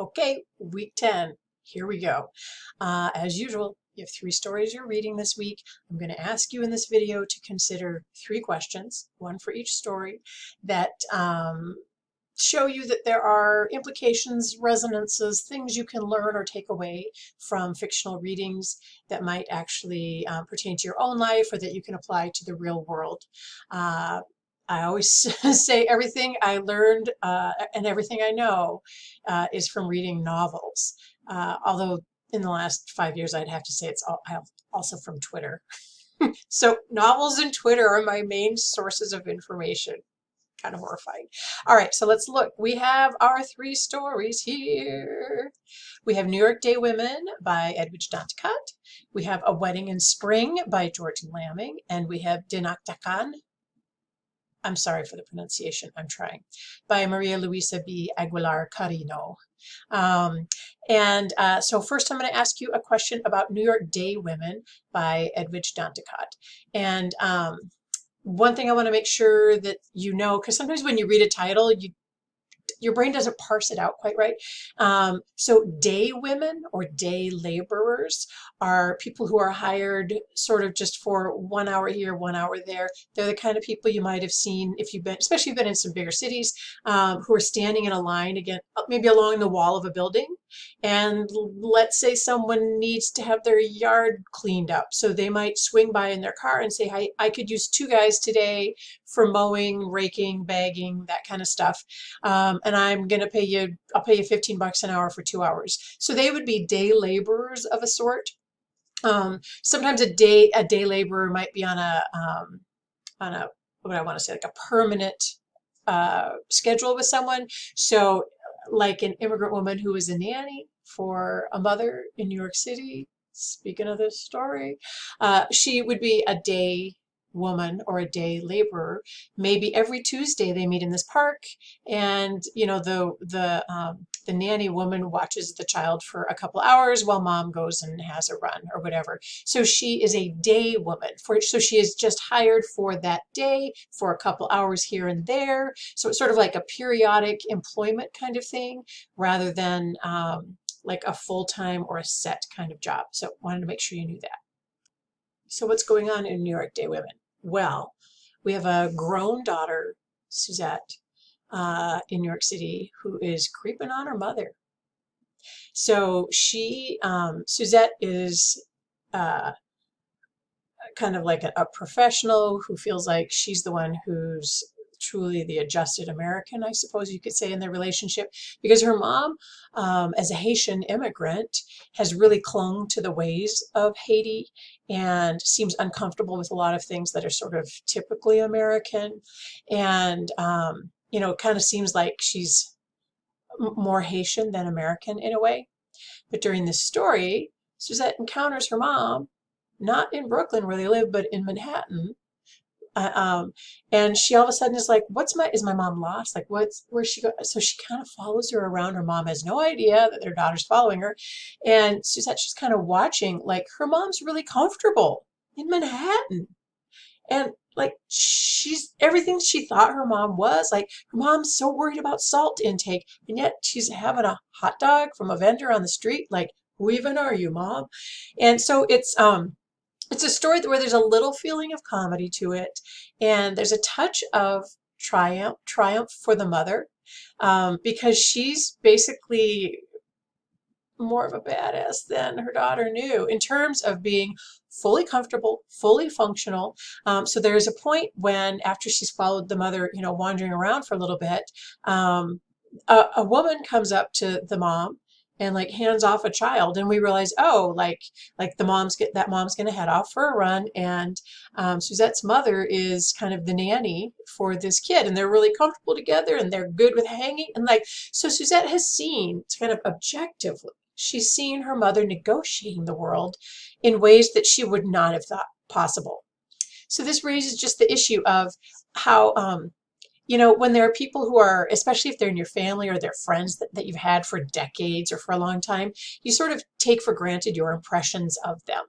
Okay, week 10. Here we go. As usual, you have 3 stories you're reading this week. I'm going to ask you in this video to consider 3 questions, one for each story, that show you that there are implications, resonances, things you can learn or take away from fictional readings that might actually pertain to your own life or that you can apply to the real world. I always say everything I learned and everything I know is from reading novels. Although in the last 5 years, I'd have to say it's also from Twitter. So novels and Twitter are my main sources of information. Kind of horrifying. All right, so let's look. We have our 3 stories here. We have New York Day Women by Edwidge Danticat. We have A Wedding in Spring by George Lamming. And we have Dinakdakan. I'm sorry for the pronunciation, I'm trying, by Maria Luisa B. Aguilar Carino. So first I'm going to ask you a question about New York Day Women by Edwidge Danticat. And one thing I want to make sure that you know, because sometimes when you read a title, your brain doesn't parse it out quite right. So day women or day laborers are people who are hired sort of just for 1 hour here, 1 hour there. They're the kind of people you might have seen if you've been, especially if you've been in some bigger cities, who are standing in a line again, maybe along the wall of a building. And let's say someone needs to have their yard cleaned up. So they might swing by in their car and say, "Hi, I could use 2 guys today for mowing, raking, bagging, that kind of stuff. And I'm going to pay you, I'll pay you $15 an hour for 2 hours." So they would be day laborers of a sort. Sometimes a day laborer might be on a what do I want to say, like a permanent schedule with someone. So like an immigrant woman who was a nanny for a mother in New York City, speaking of this story, she would be a day woman or a day laborer. Maybe every Tuesday they meet in this park, and you know the nanny woman watches the child for a couple hours while mom goes and has a run or whatever. So she is a day woman, so she is just hired for that day for a couple hours here and there. So it's sort of like a periodic employment kind of thing rather than like a full-time or a set kind of job. So wanted to make sure you knew that. So what's going on in New York Day Women? Well, we have a grown daughter, Suzette, in New York City, who is creeping on her mother. So Suzette is kind of like a professional who feels like she's the one who's truly the adjusted American, I suppose you could say, in their relationship, because her mom, as a Haitian immigrant, has really clung to the ways of Haiti and seems uncomfortable with a lot of things that are sort of typically American. And, you know, it kind of seems like she's more Haitian than American in a way. But during this story, Suzette encounters her mom, not in Brooklyn where they live, but in Manhattan. And she all of a sudden is like, is my mom lost? Like, where's she go? So she kind of follows her around. Her mom has no idea that their daughter's following her. And Suzette's just kind of watching, like, her mom's really comfortable in Manhattan. And like, she's everything she thought her mom was. Like, her mom's so worried about salt intake, and yet she's having a hot dog from a vendor on the street. Like, who even are you, mom? And so it's a story where there's a little feeling of comedy to it, and there's a touch of triumph for the mother, because she's basically more of a badass than her daughter knew in terms of being fully comfortable, fully functional. So there's a point when, after she's followed the mother, you know, wandering around for a little bit, a woman comes up to the mom and like hands off a child, and we realize, oh, like that mom's going to head off for a run, and Suzette's mother is kind of the nanny for this kid, and they're really comfortable together, and they're good with hanging, and like, so Suzette has seen, kind of objectively, she's seen her mother negotiating the world in ways that she would not have thought possible. So this raises just the issue of how you know, when there are people who are, especially if they're in your family or they're friends that you've had for decades or for a long time, you sort of take for granted your impressions of them.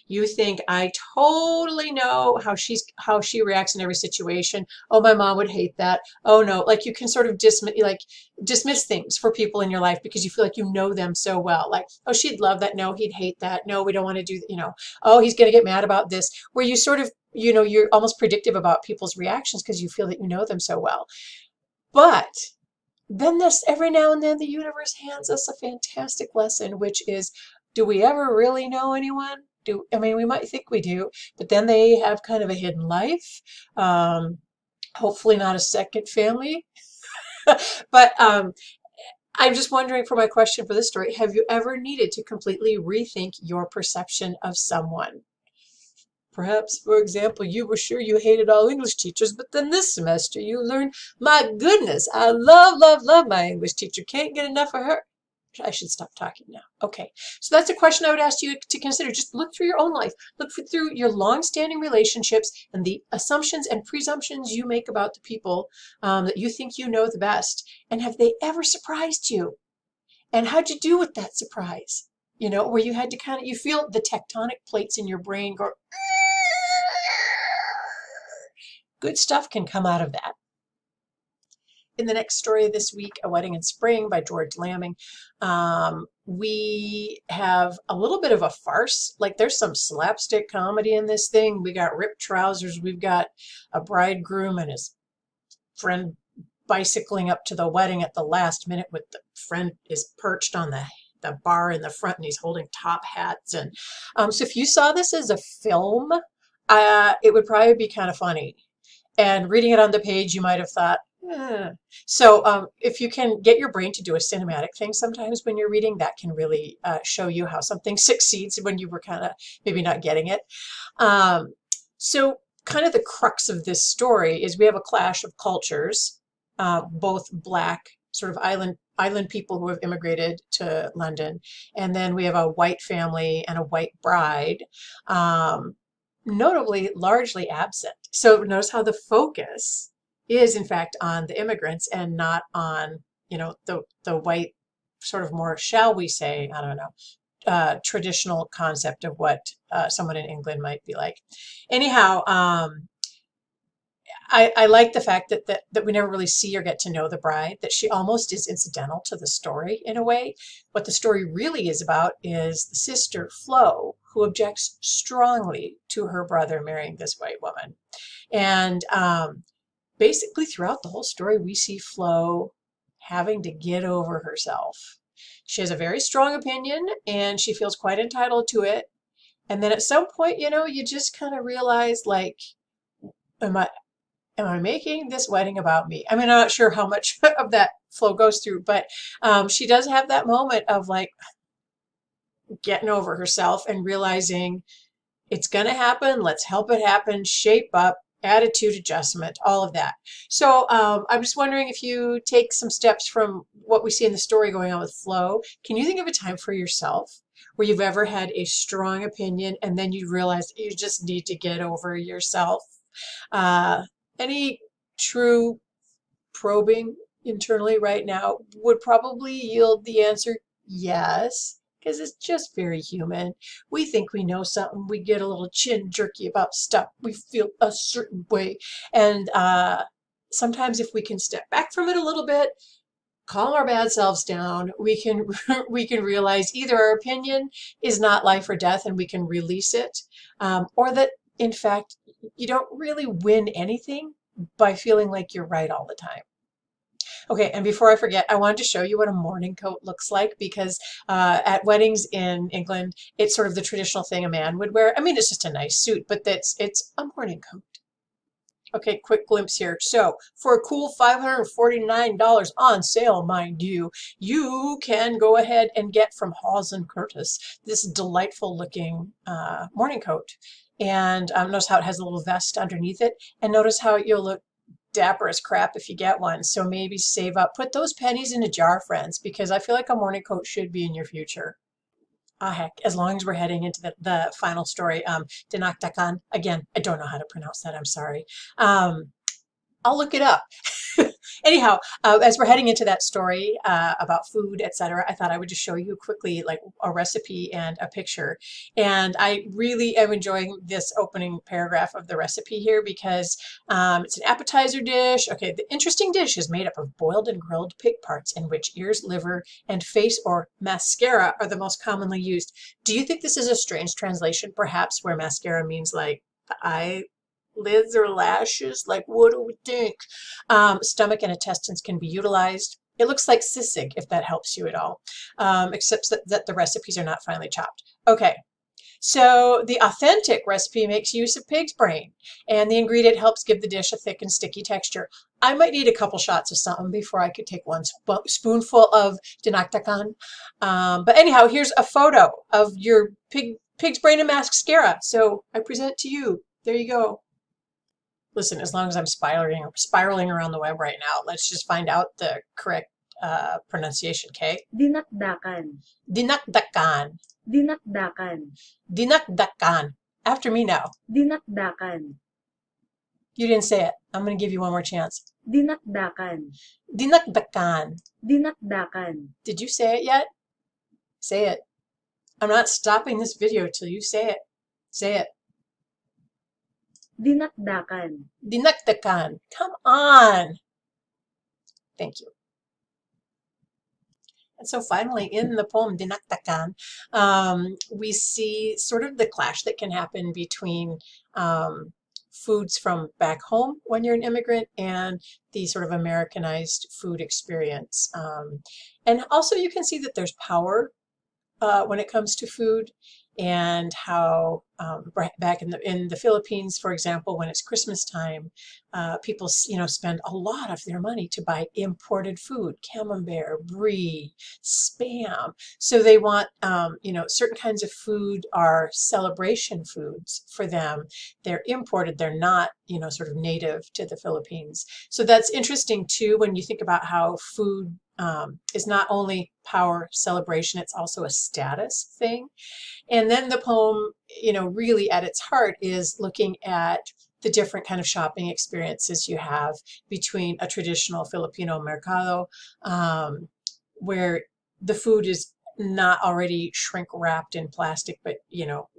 You think, I totally know how she reacts in every situation. Oh, my mom would hate that. Oh no, like you can sort of dismiss things for people in your life because you feel like you know them so well. Like, oh, she'd love that. No, he'd hate that. No, we don't want to do, oh, he's going to get mad about this. Where you sort of, you're almost predictive about people's reactions because you feel that you know them so well. But then this every now and then the universe hands us a fantastic lesson, which is, do we ever really know anyone? We might think we do, but then they have kind of a hidden life. Hopefully not a second family. But I'm just wondering, for my question for this story, have you ever needed to completely rethink your perception of someone? Perhaps, for example, you were sure you hated all English teachers, but then this semester you learned, my goodness, I love, love, love my English teacher. Can't get enough of her. I should stop talking now. Okay, so that's a question I would ask you to consider. Just look through your own life. Look through your long-standing relationships and the assumptions and presumptions you make about the people that you think you know the best. And have they ever surprised you? And how'd you do with that surprise? Where you had to you feel the tectonic plates in your brain go, good stuff can come out of that. In the next story this week, A Wedding in Spring by George Lamming, we have a little bit of a farce. Like, there's some slapstick comedy in this thing. We got ripped trousers. We've got a bridegroom and his friend bicycling up to the wedding at the last minute with the friend is perched on the bar in the front and he's holding top hats. And so if you saw this as a film, it would probably be kind of funny. And reading it on the page, you might have thought, So if you can get your brain to do a cinematic thing sometimes when you're reading, that can really show you how something succeeds when you were kind of maybe not getting it. So kind of the crux of this story is we have a clash of cultures, both Black, sort of island people who have immigrated to London, and then we have a white family and a white bride. Notably largely absent. So notice how the focus is in fact on the immigrants and not on, the white, sort of more, shall we say, I don't know, traditional concept of what someone in England might be like. Anyhow, I like the fact that we never really see or get to know the bride, that she almost is incidental to the story in a way. What the story really is about is the sister, Flo, who objects strongly to her brother marrying this white woman. And basically throughout the whole story, we see Flo having to get over herself. She has a very strong opinion and she feels quite entitled to it. And then at some point, you just kind of realize, like, am I making this wedding about me? I'm not sure how much of that Flo goes through, but she does have that moment of, like, getting over herself and realizing it's going to happen. Let's help it happen. Shape up, attitude adjustment, all of that. So I'm just wondering, if you take some steps from what we see in the story going on with Flo, can you think of a time for yourself where you've ever had a strong opinion and then you realize you just need to get over yourself? Any true probing internally right now would probably yield the answer yes, because it's just very human. We think we know something. We get a little chin jerky about stuff. We feel a certain way. And sometimes if we can step back from it a little bit, calm our bad selves down, we can we can realize either our opinion is not life or death and we can release it, or that in fact you don't really win anything by feeling like you're right all the time. Okay, and before I forget, I wanted to show you what a morning coat looks like, because at weddings in England, it's sort of the traditional thing a man would wear. It's just a nice suit, but it's a morning coat. Okay, quick glimpse here. So for a cool $549 on sale, mind you, you can go ahead and get from Hawes & Curtis this delightful looking morning coat. And notice how it has a little vest underneath it. And notice how you'll look dapper as crap if you get one. So maybe save up. Put those pennies in a jar, friends, because I feel like a morning coat should be in your future. Heck, as long as we're heading into the final story, Dinakdakan. Again, I don't know how to pronounce that. I'm sorry. I'll look it up. Anyhow, as we're heading into that story about food, etc., I thought I would just show you quickly like a recipe and a picture. And I really am enjoying this opening paragraph of the recipe here because it's an appetizer dish. Okay, the interesting dish is made up of boiled and grilled pig parts in which ears, liver, and face or mascara are the most commonly used. Do you think this is a strange translation, perhaps, where mascara means like the eyelids or lashes? Like, what do we think? Stomach and intestines can be utilized. It looks like sisig, if that helps you at all, except that the recipes are not finely chopped. Okay, so the authentic recipe makes use of pig's brain, and the ingredient helps give the dish a thick and sticky texture. I might need a couple shots of something before I could take one spoonful of dinakdakan. But anyhow, here's a photo of your pig's brain and mascara. So I present to you. There you go. Listen, as long as I'm spiraling around the web right now, let's just find out the correct pronunciation, okay? Dinakdakan. Dinakdakan. Dinakdakan. Dinakdakan. After me now. Dinakdakan. You didn't say it. I'm going to give you one more chance. Dinakdakan. Dinakdakan. Dinakdakan. Did you say it yet? Say it. I'm not stopping this video till you say it. Say it. Dinakdakan. Dinakdakan. Come on. Thank you. And so finally in the poem Dinakdakan, we see sort of the clash that can happen between foods from back home when you're an immigrant and the sort of Americanized food experience. And also you can see that there's power when it comes to food, and how back in the Philippines, for example, when it's Christmas time, people spend a lot of their money to buy imported food, camembert, brie, spam. So they want certain kinds of food are celebration foods for them. They're imported. They're not sort of native to the Philippines. So that's interesting too when you think about how food is not only power celebration, it's also a status thing. And then the poem, really at its heart is looking at the different kind of shopping experiences you have between a traditional Filipino mercado, where the food is not already shrink wrapped in plastic, but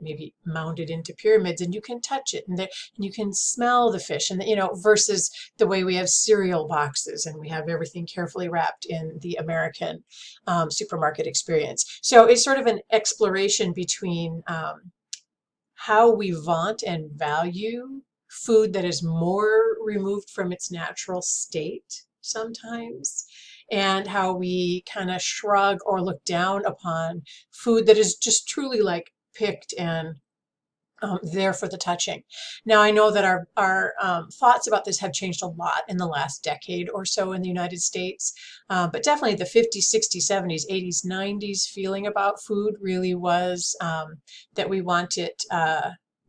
maybe mounted into pyramids, and you can touch it, and you can smell the fish, and versus the way we have cereal boxes and we have everything carefully wrapped in the American supermarket experience. So it's sort of an exploration between how we vaunt and value food that is more removed from its natural state sometimes, and how we kind of shrug or look down upon food that is just truly like picked and there for the touching. Now, I know that our thoughts about this have changed a lot in the last decade or so in the United States, but definitely the 50s, 60s, 70s, 80s, 90s feeling about food really was that we want it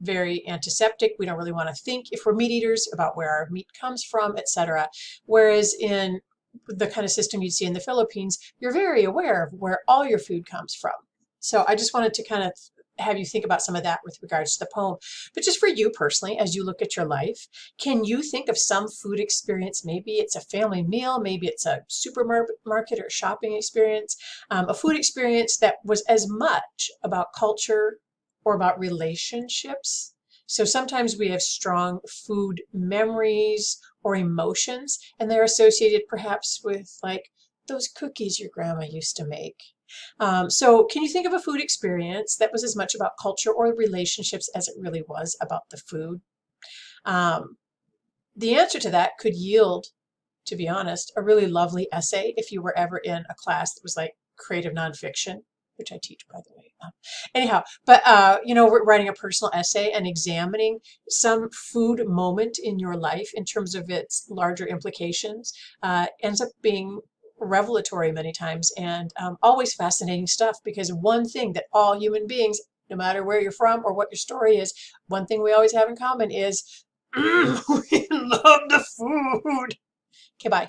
very antiseptic. We don't really want to think, if we're meat eaters, about where our meat comes from, etc. Whereas in the kind of system you'd see in the Philippines, you're very aware of where all your food comes from. So I just wanted to kind of have you think about some of that with regards to the poem. But just for you personally, as you look at your life, can you think of some food experience? Maybe it's a family meal, maybe it's a supermarket or shopping experience, a food experience that was as much about culture or about relationships. So sometimes we have strong food memories or emotions, and they're associated perhaps with like those cookies your grandma used to make. So can you think of a food experience that was as much about culture or relationships as it really was about the food? The answer to that could yield, to be honest, a really lovely essay if you were ever in a class that was like creative nonfiction, which I teach, by the way. Anyhow, but we're writing a personal essay and examining some food moment in your life in terms of its larger implications ends up being revelatory many times, and always fascinating stuff, because one thing that all human beings, no matter where you're from or what your story is, one thing we always have in common is we love the food. Okay, bye.